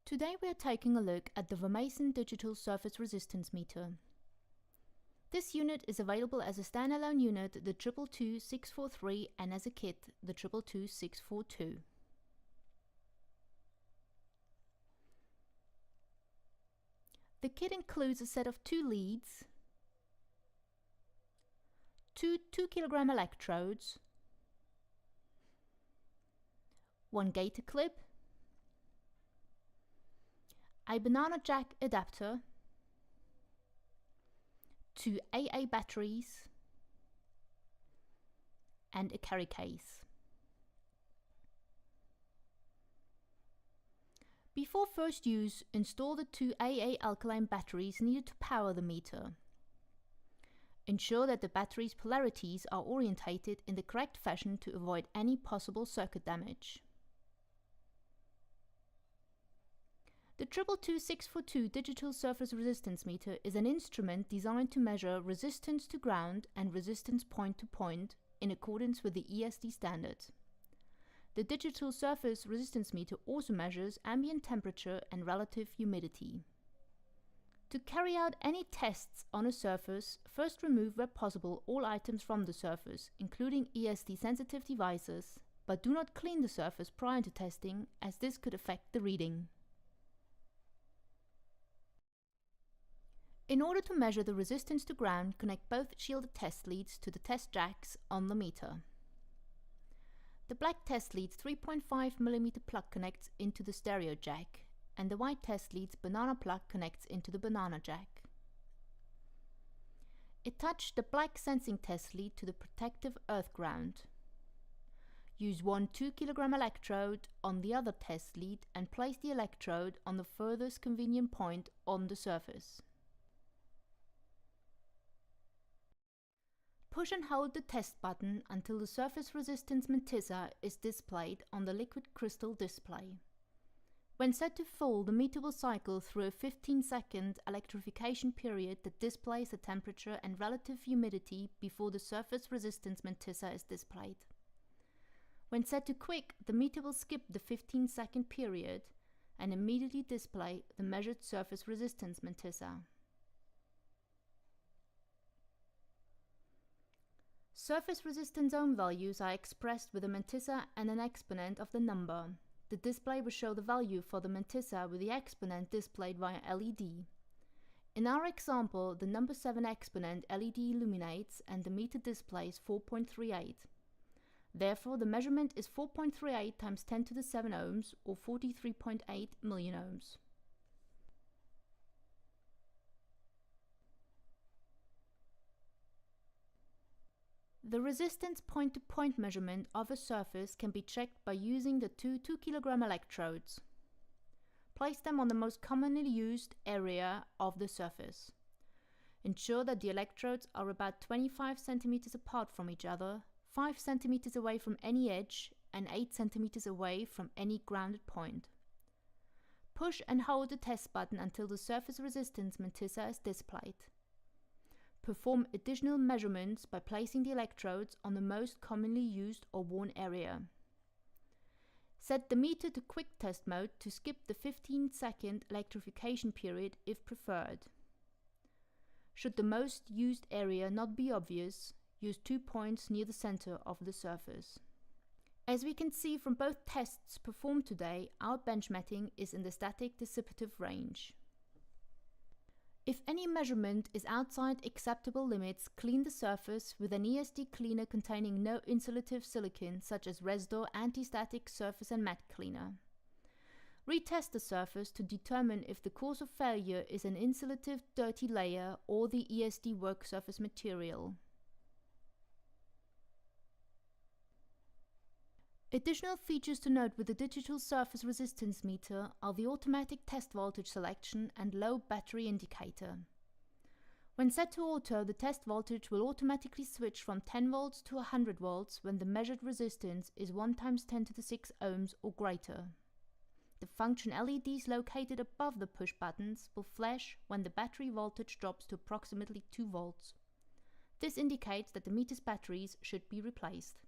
Today we are taking a look at the Vermason digital surface resistance meter. This unit is available as a standalone unit, the 222643, and as a kit, the 222642. The kit includes a set of 2 leads, 2 2kg electrodes, 1 gator clip, a banana jack adapter, 2 AA batteries, and a carry case. Before first use, install the 2 AA alkaline batteries needed to power the meter. Ensure that the battery's polarities are orientated in the correct fashion to avoid any possible circuit damage. The 222642 digital surface resistance meter is an instrument designed to measure resistance to ground and resistance point to point in accordance with the ESD standard. The digital surface resistance meter also measures ambient temperature and relative humidity. To carry out any tests on a surface, first remove where possible all items from the surface, including ESD sensitive devices, but do not clean the surface prior to testing, as this could affect the reading. In order to measure the resistance to ground, connect both shielded test leads to the test jacks on the meter. The black test lead's 3.5mm plug connects into the stereo jack, and the white test lead's banana plug connects into the banana jack. Attach the black sensing test lead to the protective earth ground. Use 1 2kg electrode on the other test lead and place the electrode on the furthest convenient point on the surface. Push and hold the test button until the surface resistance mantissa is displayed on the liquid crystal display. When set to full, the meter will cycle through a 15-second electrification period that displays the temperature and relative humidity before the surface resistance mantissa is displayed. When set to quick, the meter will skip the 15-second period and immediately display the measured surface resistance mantissa. Surface resistance zone values are expressed with a mantissa and an exponent of the number. The display will show the value for the mantissa with the exponent displayed via LED. In our example, the number 7 exponent LED illuminates and the meter displays 4.38. Therefore, the measurement is 4.38 times 10 to the 7 ohms, or 43.8 million ohms. The resistance point-to-point measurement of a surface can be checked by using the 2 2kg electrodes. Place them on the most commonly used area of the surface. Ensure that the electrodes are about 25 cm apart from each other, 5 cm away from any edge, and 8 cm away from any grounded point. Push and hold the test button until the surface resistance mantissa is displayed. Perform additional measurements by placing the electrodes on the most commonly used or worn area. Set the meter to quick test mode to skip the 15-second electrification period if preferred. Should the most used area not be obvious, use 2 points near the center of the surface. As we can see from both tests performed today, our benchmarking is in the static dissipative range. If any measurement is outside acceptable limits, clean the surface with an ESD cleaner containing no insulative silicone such as Resdor anti-static surface and mat cleaner. Retest the surface to determine if the cause of failure is an insulative dirty layer or the ESD work surface material. Additional features to note with the digital surface resistance meter are the automatic test voltage selection and low battery indicator. When set to auto, the test voltage will automatically switch from 10 volts to 100 volts when the measured resistance is 1 × 10 to the 6 ohms or greater. The function LEDs located above the push buttons will flash when the battery voltage drops to approximately 2 volts. This indicates that the meter's batteries should be replaced.